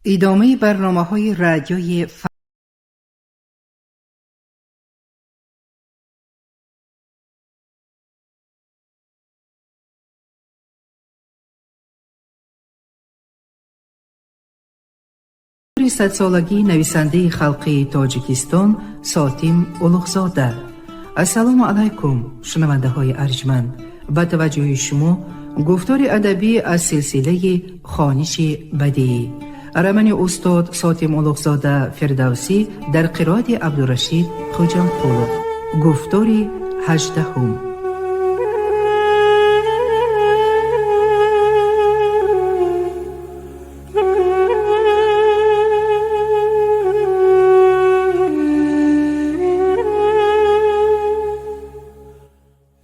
ادامه برنامه‌های رادیوی صدسالگی نویسنده خلقی تاجیکستان ساتیم اولوغزاده. السلام علیکم شنونده های ارجمند. با توجه شما گفتار ادبی از سلسله خوانش بدیعی رمن استاد ساتیم اولوغزاده فردوسی در قرائت عبدالرشید خوجامپور. گفتار 18.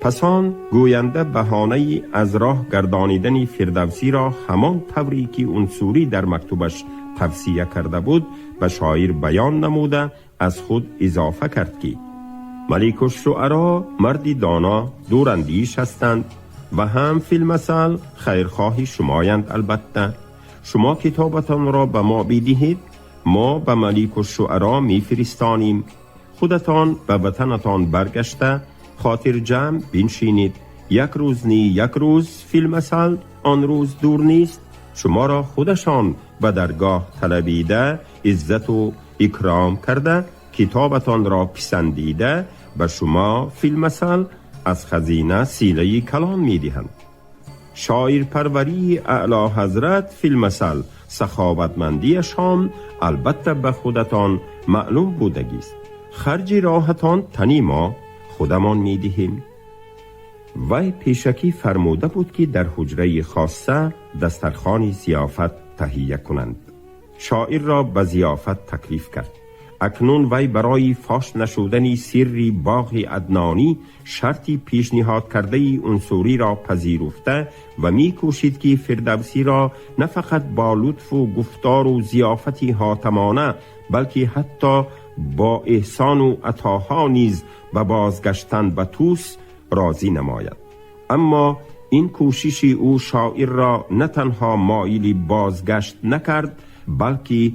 پس آن گوینده بهانه‌ای از راه گردانیدن فردوسی را همان طوری که عنصری در مکتوبش توصیه کرده بود به شاعر بیان نموده از خود اضافه کرد که ملک الشعرا مردی دانا دوراندیش هستند و هم فی المثل خیرخواه شمایند. البته شما کتابتان را به ما بدهید، ما به ملک الشعرا میفرستانیم. خودتان به وطنتان برگشته خاطر جمع بنشینید. یک روز نی یک روز فی المثل آن روز دور نیست. شما را خودشان به درگاه طلبیده عزت و اکرام کرده، کتابتان را پسندیده به شما فی المثل از خزینه سیله کلام می دهند. شاعر پروری اعلی حضرت فی المثل سخاوتمندیشان البته به خودتان معلوم بودگیست. خرج راحتان تنی ما خودمان می دهیم. وی پیشکی فرموده بود که در حجره خاصه دسترخوان ضیافت تهیه کنند. شاعر را به ضیافت تکلیف کرد. اکنون وی برای فاش نشدن سری باغ عدنانی شرطی پیشنهاد کرده عنصری را پذیرفته و می کوشید که فردوسی را نه فقط با لطف و گفتار و ضیافتی حاتمانه بلکه حتی با احسان و عطاها نیز به بازگشتن به طوس راضی نماید. اما این کوشش او شاعر را نه تنها مایل بازگشت نکرد بلکه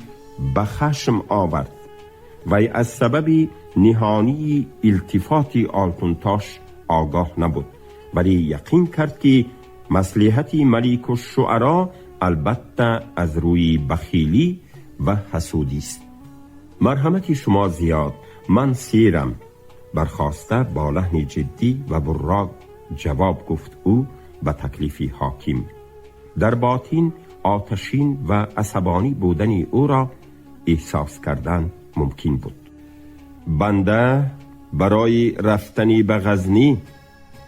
به خشم آورد. وی از سبب نهانی التفات آلتونتاش آگاه نبود، ولی یقین کرد که مصلحت ملک الشعرا البته از روی بخیلی و حسودی است. مرحمت شما زیاد، من سیرم. برخاسته با لحن جدی و براق جواب گفت او به تکلیف حاکم. در باطن آتشین و عصبانی بودن او را احساس کردن ممکن بود. بنده برای رفتنی به غزنی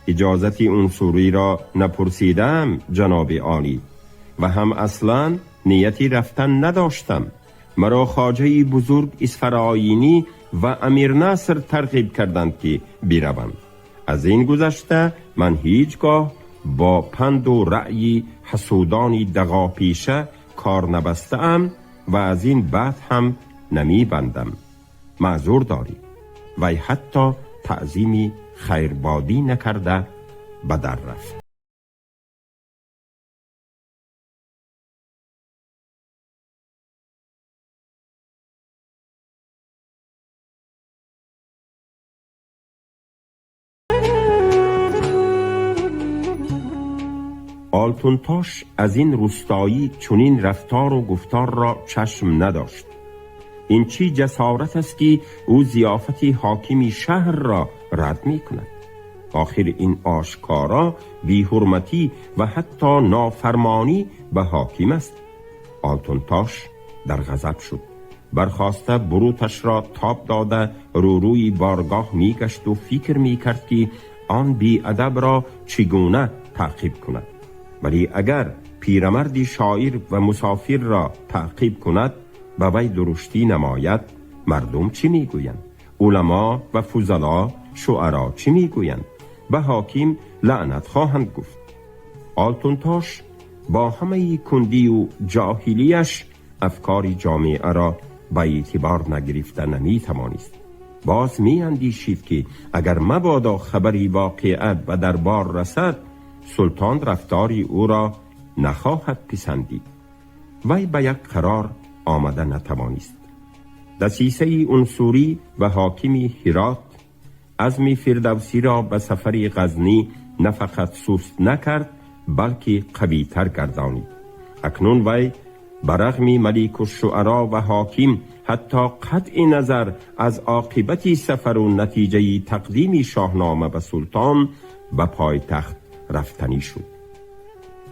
اجازت عنصری را نپرسیدم جناب عالی و هم اصلا نیتی رفتن نداشتم. مرا خواجه بزرگ اسفراینی و امیر ناصر ترغیب کردند که بروم. از این گذشته من هیچگاه با پند و رأی حسودانی دغاپیشه کار نبستم و از این بعد هم نمی بندم. معذور داری. وی حتی تعظیمی خیربادی نکرده به در رفت. آلتونتاش از این روستایی چنین رفتار و گفتار را چشم نداشت. این چی جسارت است که او ضیافت حاکمی شهر را رد می کند؟ آخر این آشکارا بی حرمتی و حتی نافرمانی به حاکم است. آلتونتاش در غضب شد. برخاسته بروتش را تاب داده روی بارگاه می گشت و فکر می کرد که آن بی ادب را چگونه تعقیب کند. ولی اگر پیرمردی شاعر و مسافر را تعقیب کند به وی درشتی نماید، مردم چی میگویند؟ علما و فضلا شعرا چی میگویند؟ به حاکم لعنت خواهند گفت. آلتونتاش با همه کندی و جاهلیش افکار جامعه را به اعتبار نگرفته نمی توانست. باز می اندیشید که اگر مبادا خبری واقعه به دربار رسد، سلطان رفتاری او را نخواهد پسندید. وی به یک قرار آمده نتوانست. دسیسه عنصری و حاکم هرات عزم فردوسی را به سفر غزنی نه فقط سست نکرد بلکه قوی تر گردانید. اکنون وی برغم ملیک الشعرا و حاکم حتی قطع نظر از عاقبت سفر و نتیجه تقدیم شاهنامه به سلطان به پایتخت رفتنی شد.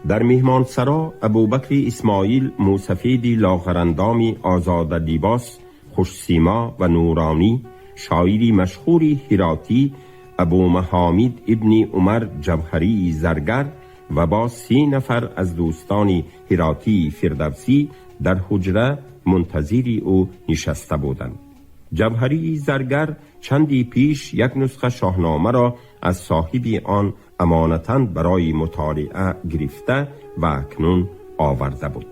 در مهمانسرا ابوبکر اسماعیل موسفیدی لاغرندام آزاد لباس، خوش سیما و نورانی، شاعری مشهوری هراتی ابو محامد ابن عمر جوهری زرگر و با 30 نفر از دوستان هراتی فردوسی در حجره منتظر او نشسته بودند. جوهری زرگر چندی پیش یک نسخه شاهنامه را از صاحب آن امانتاً برای مطالعه گرفته و اکنون آورده بود.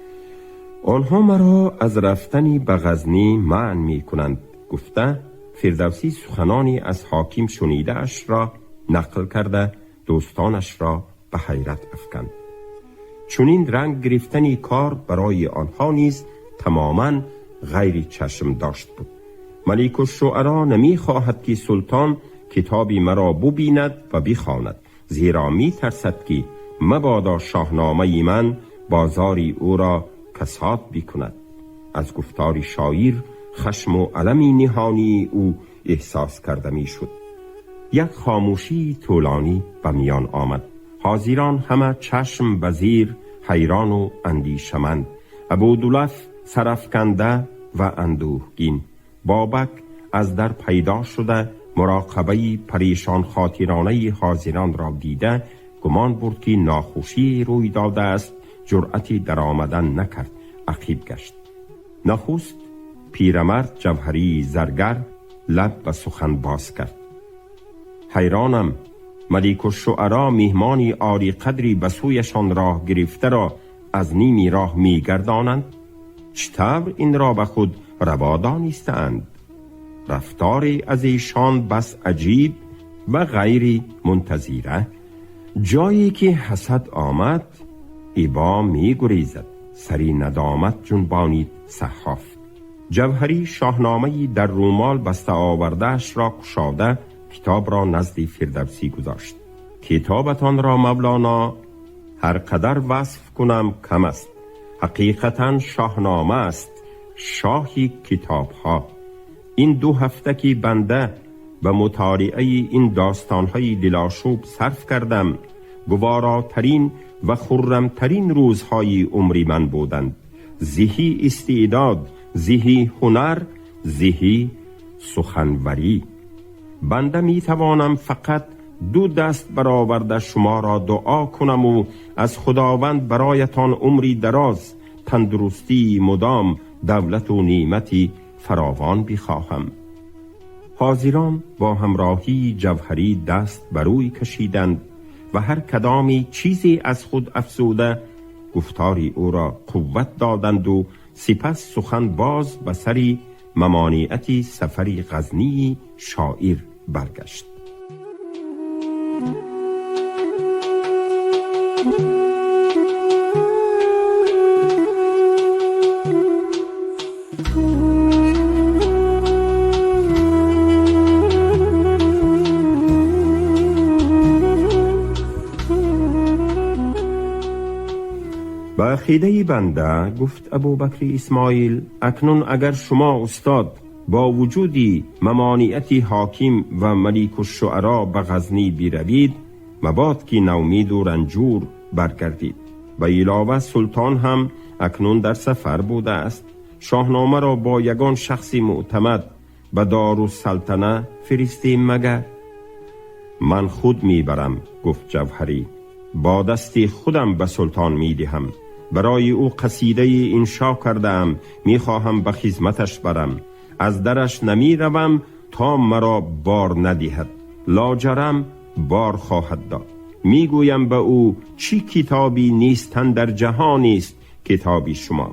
آنها مرا از رفتن به غزنی منع می کنند گفته فردوسی سخنانی از حاکم شنیده اش را نقل کرده دوستانش را به حیرت افکند. چنین رنگ گرفتنی کار برای آنها نیز تماما غیر چشم داشت بود. ملیک الشعرا نمی خواهد که سلطان کتابی مرا ببیند و بخواند، زیرا می ترسد که مبادا شاهنامه من بازاری او را کساد بکند. از گفتار شاعر خشم و علمی نهانی او احساس کرده می شد. یک خاموشی طولانی به میان آمد. حاضران همه چشم به زیر حیران و اندیشمند. ابودلف سرافکنده و اندوهگین. بابک از در پیدا شده مراقبه پریشان خاطرانه حاضران را دیده گمان برد که ناخوشی روی داده است، جرأتی در آمدن نکرد، عقیب گشت. نخست پیرمرد جوهری زرگر لب و سخن باز کرد. حیرانم، ملیک الشعرا مهمانی عالی قدری به سویشان راه گرفته را از نیمی راه می گردانند؟ چطور این را به خود روا دانستند؟ رفتار از ایشان بس عجیب و غیر منتظره. جایی که حسد آمد ابا می گریزد. سری ندامت جنبانید صحاف. جوهری شاهنامه‌ای در رومال بسته آورده‌اش را گشاده کتاب را نزد فردوسی گذاشت. کتابتان را مولانا هر قدر وصف کنم کم است. حقیقتاً شاهنامه است، شاهی کتاب ها. این 2 هفته که بنده به مطالعه این داستان‌های دلاشوب صرف کردم گواراترین و خرمترین روزهای عمری من بودند. ذهی استعداد، ذهی هنر، ذهی سخنوری. بنده می توانم فقط 2 دست برآورده شما را دعا کنم و از خداوند برایتان عمری دراز، تندرستی مدام، دولت و نعمتی فراوان بخواهم. حاضران با همراهی جوهری دست بروی کشیدند و هر کدامی چیزی از خود افزوده گفتاری او را قوت دادند و سپس سخن باز به سری ممانعت سفری غزنی شاعر برگشت. به عقیده بنده گفت ابوبکر اسماعیل اکنون اگر شما استاد با وجودی ممانعت حاکم و ملیک الشعرا به غزنی بروید مباد که نومید و رنجور برگردید. و علاوه سلطان هم اکنون در سفر بوده است. شاهنامه را با یگان شخص معتمد به دارالسلطنه فرستیم مگر؟ من خود میبرم گفت جوهری، با دست خودم به سلطان میدهم. برای او قصیده انشا کردم، میخواهم به خدمتش برم. از درش نمی روم تا مرا بار ندهد، لاجرم بار خواهد داد. میگویم به او چی کتابی نیستن در جهان است کتابی شما.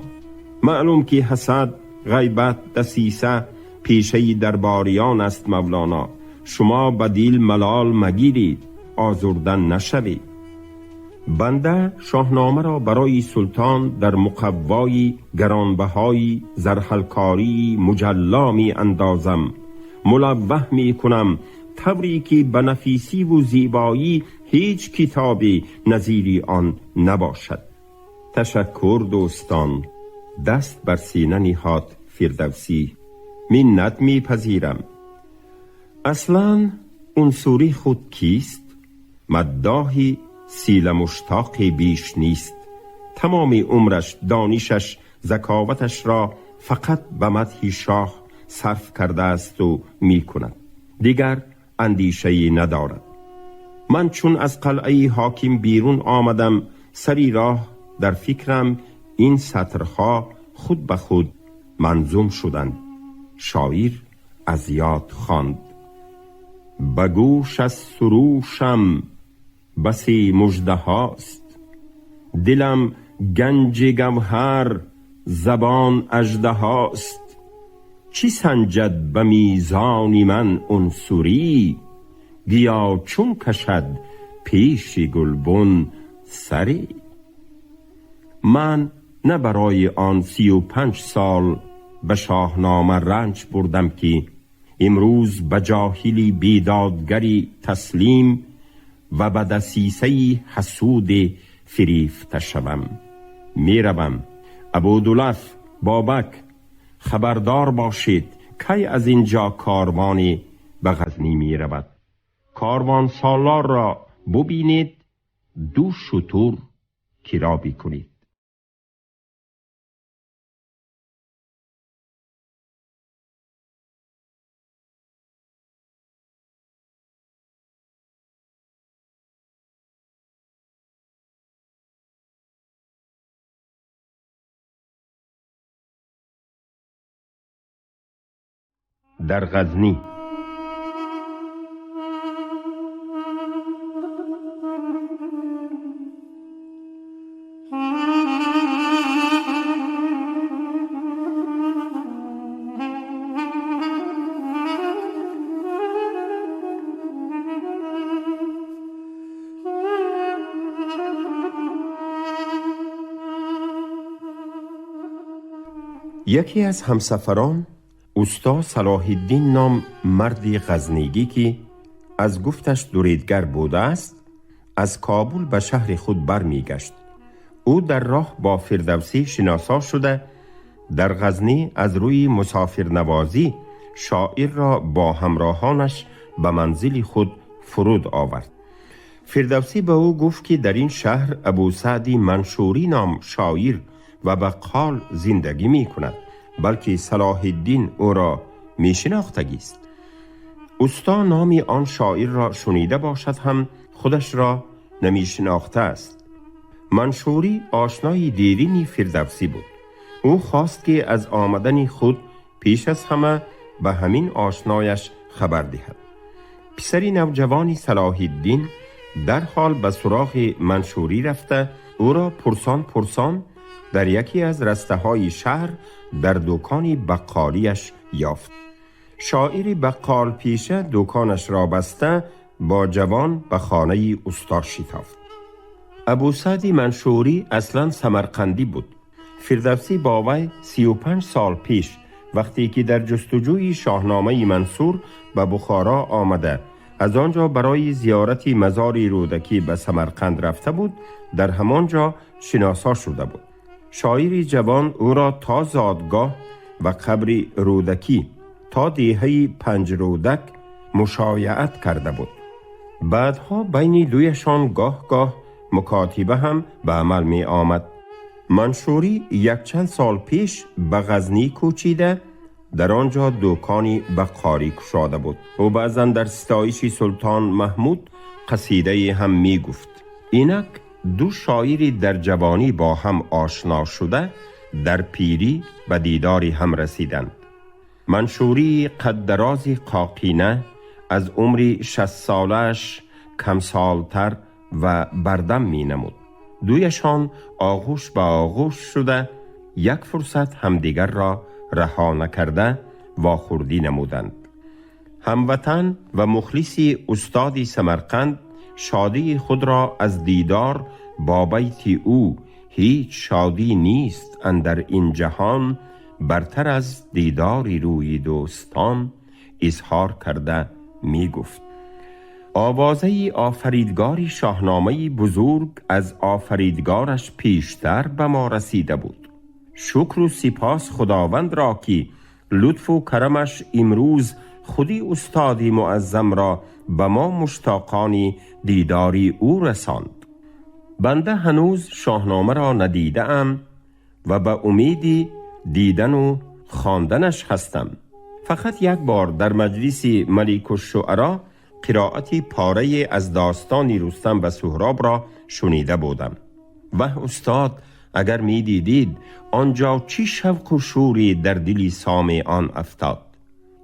معلوم که حسد، غیبت، دسیسه پیشه درباریان است مولانا. شما به دل ملال مگیرید، آزردن نشوید. بنده شاهنامه را برای سلطان در مقوای گرانبهایی زرحلکاری مجلا می اندازم، ملوح می کنم، طوری که به نفیسی و زیبایی هیچ کتابی نظیری آن نباشد. تشکر دوستان. دست بر سینه نهاد فردوسی. منت می پذیرم. اصلا عنصری خود کیست؟ مداحی سیل مشتاق بیش نیست. تمام عمرش، دانشش، ذکاوتش را فقط به مدح شاه صرف کرده است و می کند. دیگر اندیشه‌ای ندارد. من چون از قلعه حاکم بیرون آمدم، سری راه در فکرم این سطرها خود به خود منظوم شدند. شاعر از یاد خواند: به گوش از سروشم بسی مژده هاست، دلم گنج گوهر، زبان اژدهاست. چی سنجد به میزان من عنصری، گیا چون کشد پیش گلبن سری. من نه برای آن 35 سال به شاهنامه رنج بردم که امروز به جاهلی بیدادگری تسلیم و به دسیسه حسود فریفته شوم. می روم. ابودلف، بابک، خبردار باشید کی از اینجا کاروانی به غزنی می رود. کاروان سالار را ببینید، 2 شتر کرابی کنید. در غزنی یکی از همسفران، استا صلاح الدین نام مردی غزنیگی که از گفتش دریدگر بوده است، از کابل به شهر خود برمی گشت. او در راه با فردوسی شناسا شده در غزنی از روی مسافر نوازی شاعر را با همراهانش به منزل خود فرود آورد. فردوسی به او گفت که در این شهر ابو سعد منشوری نام شاعر و بقال زندگی می کند، بلکه صلاح الدین او را می شناختگی است. استا نامی آن شاعر را شنیده باشد هم خودش را نمی شناخته است. منشوری آشنای دیرینی فردوسی بود. او خواست که از آمدن خود پیش از همه به همین آشنایش خبر دهد. پسری نوجوانی صلاح الدین در حال به سراغ منشوری رفته او را پرسان در یکی از رسته های شهر در دکانی بقالیش یافت. شاعر بقال پیشه دکانش را بسته با جوان به خانه استا شتافت. ابو سعد منشوری اصلا سمرقندی بود. فردوسی با وی 35 سال پیش وقتی که در جستجوی شاهنامه منصور به بخارا آمده از آنجا برای زیارت مزار رودکی به سمرقند رفته بود، در همانجا شناسا شده بود. شاعر جوان او را تا زادگاه و قبر رودکی تا دهه 5 رودک مشایعت کرده بود. بعدها بین دویشان گاه مکاتبه هم به عمل می آمد. منشوری 1 سال پیش به غزنی کوچیده در آنجا دکانی بقالی گشاده بود. او بعضا در ستایش سلطان محمود قصیده هم می گفت. اینک 2 شاعری در جوانی با هم آشنا شده در پیری به دیداری هم رسیدند. منشوری قد درازی قاقینه از عمر 60 سالش کم سالتر و بردم می نمود. دویشان آغوش به آغوش شده یک فرصت همدیگر را رها نکرده واخوردی نمودند. هموطن و مخلصی استادی سمرقند شادی خود را از دیدار با بیت او هیچ شادی نیست اندر این جهان، برتر از دیداری روی دوستان، اظهار کرده می گفت. آوازه آفریدگاری شاهنامه بزرگ از آفریدگارش پیشتر به ما رسیده بود. شکر و سپاس خداوند را که لطف و کرمش امروز خودی استادی معظم را به ما مشتاقانی دیداری او رساند. بنده هنوز شاهنامه را ندیده ام و به امید دیدن و خواندنش هستم. فقط یک بار در مجلس ملک الشعرا قرائت پاره از داستان رستم و سهراب را شنیده بودم. استاد اگر می دیدید آنجا چی شوق و شوری در دل سامعان افتاد.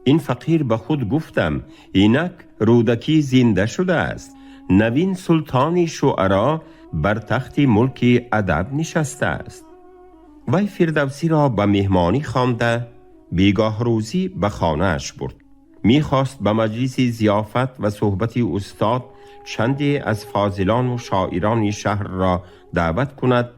این فقیر به خود گفتم اینک رودکی زنده شده است. نوین سلطان شعرا بر تخت ملک ادب نشسته است. وی فردوسی را به مهمانی خوانده بیگاه روزی به خانه اش برد. میخواست به مجلس ضیافت و صحبت استاد چندی از فاضلان و شاعران شهر را دعوت کند،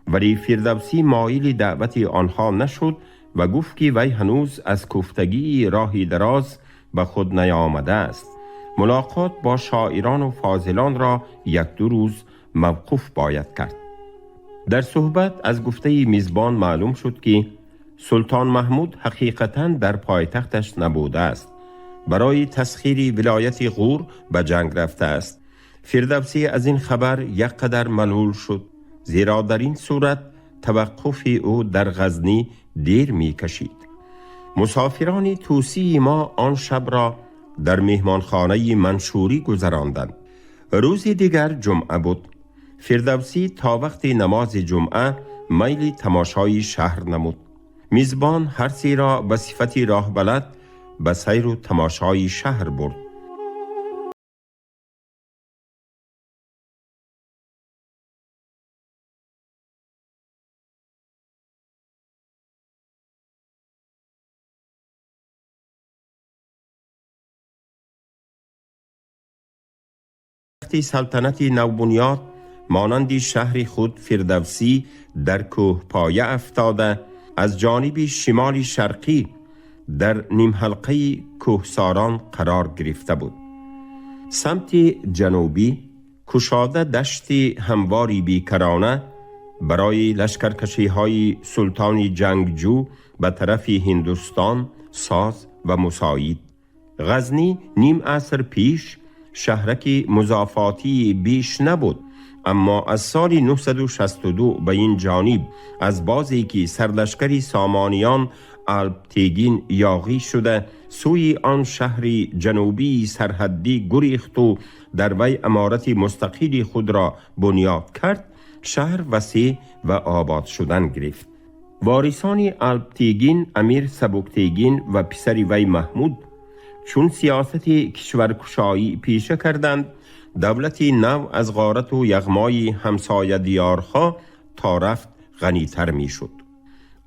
ولی فردوسی مایل دعوت آنها نشد و گفت که وی هنوز از کوفتگی راهی دراز به خود نیامده است. ملاقات با شاعران و فاضلان را یک دو روز موقوف باید کرد. در صحبت از گفته میزبان معلوم شد که سلطان محمود حقیقتاً در پایتختش نبوده است. برای تسخیر ولایت غور به جنگ رفته است. فردوسی از این خبر یک قدر ملول شد، زیرا در این صورت توقف او در غزنی دیر می کشید. مسافران توسی ما آن شب را در مهمانخانه منشوری گذراندند. روز دیگر جمعه بود. فردوسی تا وقت نماز جمعه میل تماشای شهر نمود. میزبان هر سه را به صفت راه بلد به سیر و تماشای شهر برد. وقتی سلطنت نوبنیاد مانند شهر خود فردوسی در کوه پایه افتاده، از جانب شمال شرقی در نیم حلقه کوهساران قرار گرفته بود. سمت جنوبی کشاده دشت همواری بیکرانه برای لشکرکشی های سلطان جنگجو به طرف هندوستان ساز و مساعد. غزنی نیم عصر پیش شهرک مضافاتی بیش نبود، اما از سال 962 به این جانب از بازی که سرلشکری سامانیان الپتیگین یاغی شده سوی آن شهر جنوبی سرحدی گریخت و در وی امارت مستقل خود را بنیاد کرد، شهر وسیع و آباد شدن گرفت. وارثان الپتیگین امیر سبکتیگین و پسر وی محمود چون سیاست کشورکشایی پیشه کردند، دولت نو از غارت و یغمای همسایه دیارها تا رفت غنیتر می شد.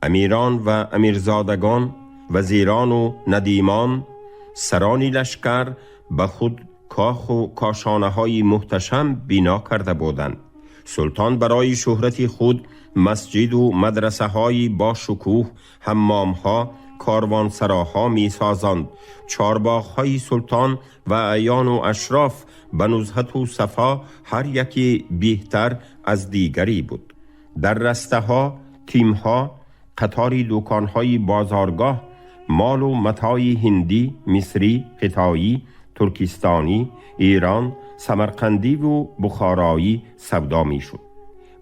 امیران و امیرزادگان، وزیران و ندیمان، سرانی لشکر به خود کاخ و کاشانه های محتشم بنا کرده بودند. سلطان برای شهرت خود مسجد و مدرسه های با شکوه، حمام ها، کاروان سراها می سازند. چارباغ های سلطان و اعیان و اشراف به نزهت و صفا هر یکی بهتر از دیگری بود. در رسته ها، تیم ها، قطاری دکان های بازارگاه، مال و متاع هندی، مصری، قطایی، ترکستانی، ایران، سمرقندی و بخارایی سودا می شد.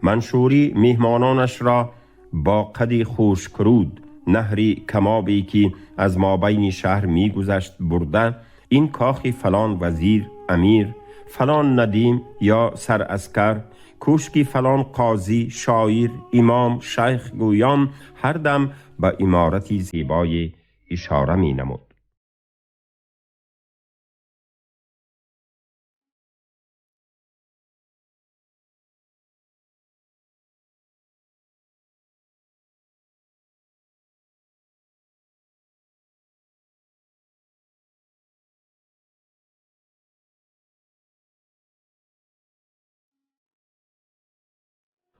منشوری مهمانانش را با قد خوشکرود نهری کمابی که از مابین شهر می گذشت برده، این کاخ فلان وزیر، امیر، فلان ندیم یا سراسکر، کوشکی فلان قاضی، شاعر، امام، شیخ گویان هر دم به عمارتی زیبای اشاره می نمود.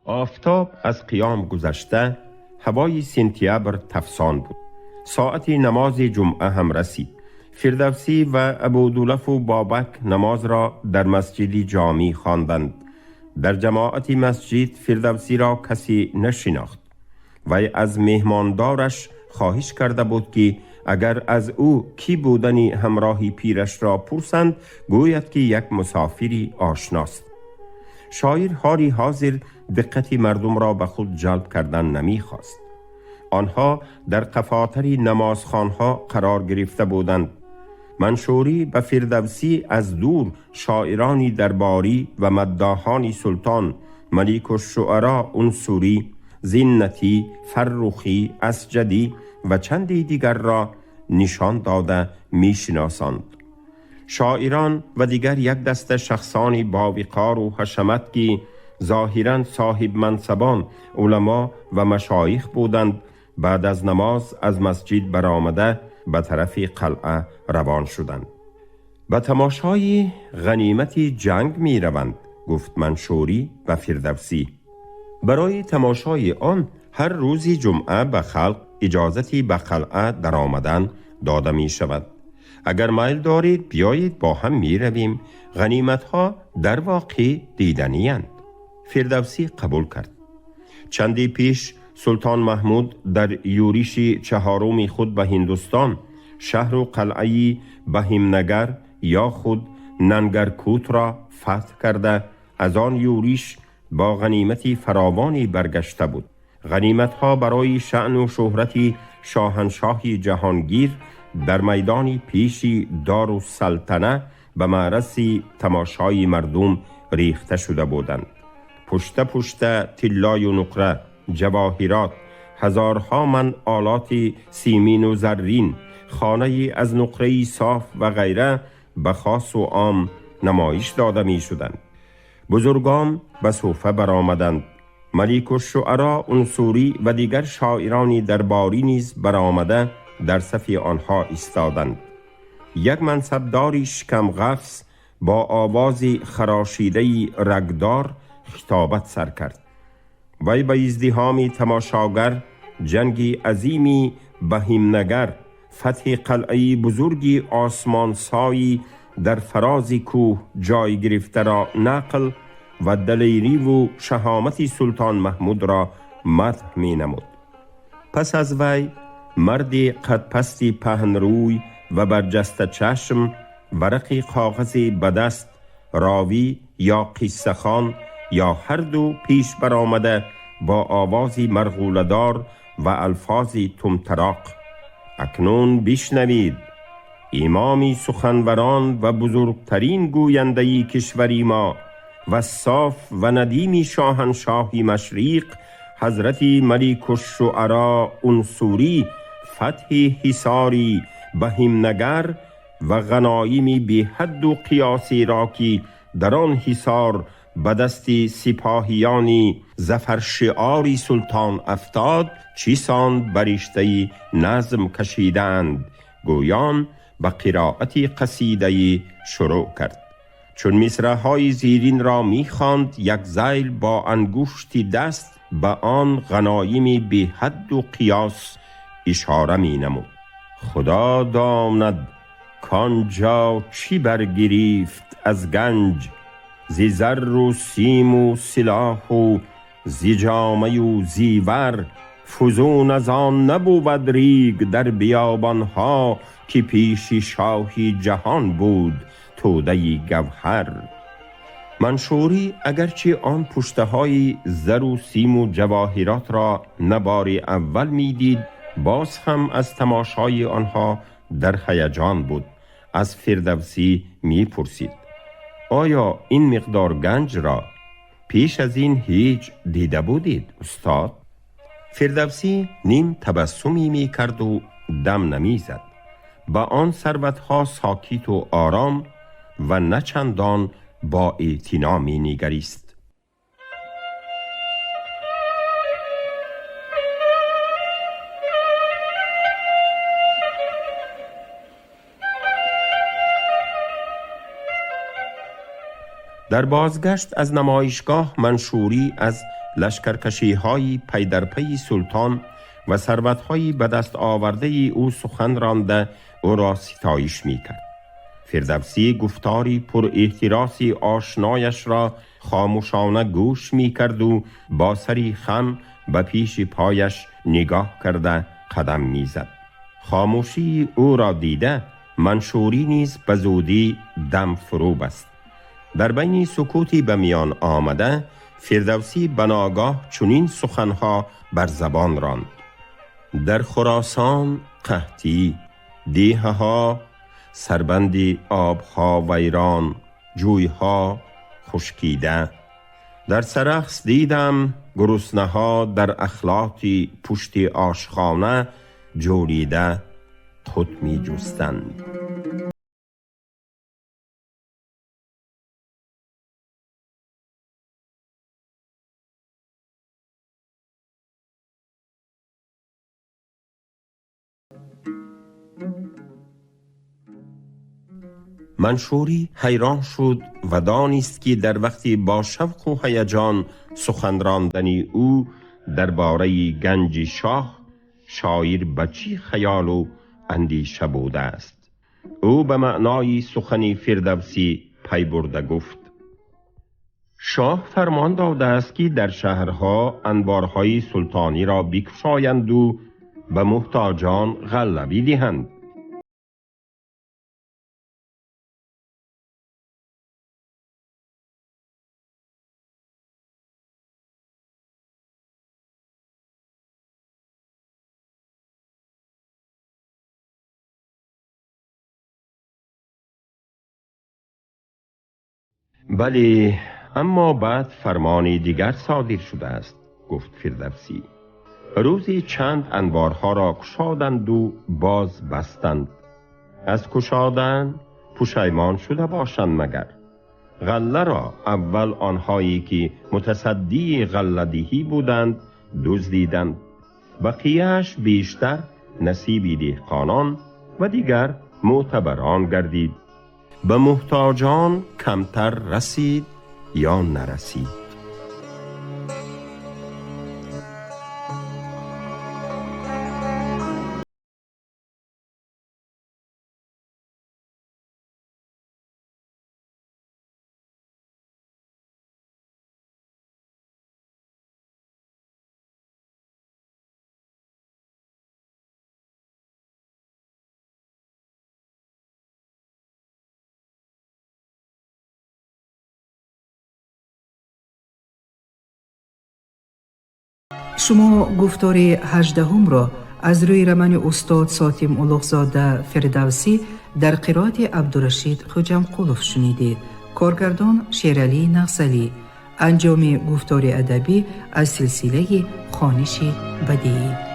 آفتاب از قیام گذشته، هوای سنتیابر تفسان بود. ساعت نماز جمعه هم رسید. فردوسی و ابودولف و بابک نماز را در مسجدی جامی خواندند. در جماعت مسجد فردوسی را کسی نشناخت. و از مهماندارش خواهش کرده بود که اگر از او کی بودنی همراهی پیرش را پرسند، گوید که یک مسافری آشناست. شاعر حالی حاضر دقت مردم را به خود جلب کردن نمی‌خواست. آنها در قفاتر نمازخانها قرار گرفته بودند. منشوری به فردوسی از دور شاعرانی درباری و مداحان سلطان، ملیک الشعرا انصوری، زینتی، فرخی، اسجدی و چندی دیگر را نشان داده میشناساند. شاعران و دیگر یک دسته شخصانی با وقار و حشمت که ظاهراً صاحب منصبان، علما و مشایخ بودند، بعد از نماز از مسجد برآمده به طرف قلعه روان شدند. به تماشای غنیمت جنگ می روند، گفت منشوری و فردوسی. برای تماشای آن هر روز جمعه به خلق اجازتی به قلعه در آمدن داده می شود. اگر میل دارید بیایید با هم می رویم. غنیمت ها در واقع دیدنی اند. فردوسی قبول کرد. چندی پیش سلطان محمود در یورش چهارم خود به هندوستان شهر و قلعه بهیمنگر یا خود ننگرکوت را فتح کرده از آن یورش با غنیمتی فراوانی برگشته بود. غنیمت ها برای شأن و شهرت شاهنشاه جهانگیر در میدان پیش دارالسلطنه به معرض تماشای مردم ریخته شده بودند. پشت پشت طلای و نقره، جواهرات، هزارها من آلات سیمین و زرین، خانه از نقره صاف و غیره به خاص و عام نمایش داده می شدند. بزرگان به صوفه برآمدند. ملیک الشعرا انصوری و دیگر شاعرانی درباری نیز برآمده در صف آنها ایستادند. یک منصبداری شکم قفس با آواز خراشیده رگدار خطابت سر کرد. وی به ازدحام تماشاگر جنگی عظیمی بهیمنگر، فتح قلعه بزرگی آسمان سایی در فراز کوه جای گرفته را نقل و دلیری و شهامت سلطان محمود را مدح می نمود. پس از وی مردی قد پستی پهن روی و برجسته چشم، ورقی کاغذ به دست، راوی یا قصه خوان یا هر دو پیش برآمده با آوازی مرغوله‌دار و الفاظی طمطراق: اکنون بشنوید، امامی سخنوران و بزرگترین گوینده کشوری ما و صاف و ندیمی شاهنشاهی مشرق حضرت ملیک الشعرا انصوری فتح حصاری بهیمنگر و غنایمی بی حد و قیاسی را که در آن حصار به دست سپاهیانی ظفر شعاری سلطان افتاد چیسان برشته نظم کشیدند. گویان به قرائت قصیده شروع کرد. چون مصرع‌های زیرین را می‌خواند، یک ذیل با انگشت دست به آن غنایمی بی حد و قیاس اشاره می‌نمود. خدا داند کانجا چی برگرفت از گنج، زی زر و سیم و سلاح و زی جامه و زیور، فزون از آن نبود ریگ در بیابانها که پیش شاهی جهان بود توده گوهر. منشوری اگرچه آن پشتهای زر و سیم و جواهرات را نبار اول میدید، باز هم از تماشای آنها در هیجان بود. از فردوسی میپرسید: آیا این مقدار گنج را پیش از این هیچ دیده بودید استاد؟ فردوسی نیم تبسمی می کرد و دم نمی زد. با آن ثروتها ساکت و آرام و نه چندان با اعتنا می نگریست. در بازگشت از نمایشگاه منشوری از لشکرکشی های پی در پی سلطان و ثروت های به دست آورده او سخن رانده او را ستایش می کرد. فردوسی گفتاری پر احتراسی آشنایش را خاموشانه گوش می کرد و با سری خم به پیش پایش نگاه کرده قدم می زد. خاموشی او را دیده منشوری نیز به زودی دم فرو بست. در بین سکوتی به میان آمده فردوسی بناگاه چنین سخنها بر زبان راند: در خراسان قحطی، دیه ها سربندی، آبها ویران، جویها خشکیده. در سرخس دیدم گرسنه ها در اخلاطی پشت آشخانه جولیده خود می جستند. منشوری حیران شد و دانست که در وقتی با شوق و هیجان سخن راندنی او درباره گنج شاه شاعر به چی خیال و اندیشه بوده است. او به معنای سخن فردوسی پی برده گفت: شاه فرمان داده است که در شهرها انبارهای سلطانی را بکشایند و به محتاجان غله دهند. بله، اما بعد فرمانی دیگر صادر شده است، گفت فردوسی. روزی چند انبارها را کشادند و باز بستند. از کشادن پشیمان شده باشند مگر؟ غله را اول آنهایی که متصدی غله دهی بودند دزدیدند، بقیه‌اش بیشتر نصیب دهقانان و دیگر معتبران گردید. به محتاجان کمتر رسید یا نرسید. شما گفتار 18 را از روی رمن استاد ساتیم اولوغزاده فردوسی در قرائت عبدالرشید خوجمقلوف شنیدید. کارگردان شیرعلی نغزلی. انجام گفتار ادبی از سلسله خوانش بدیعی.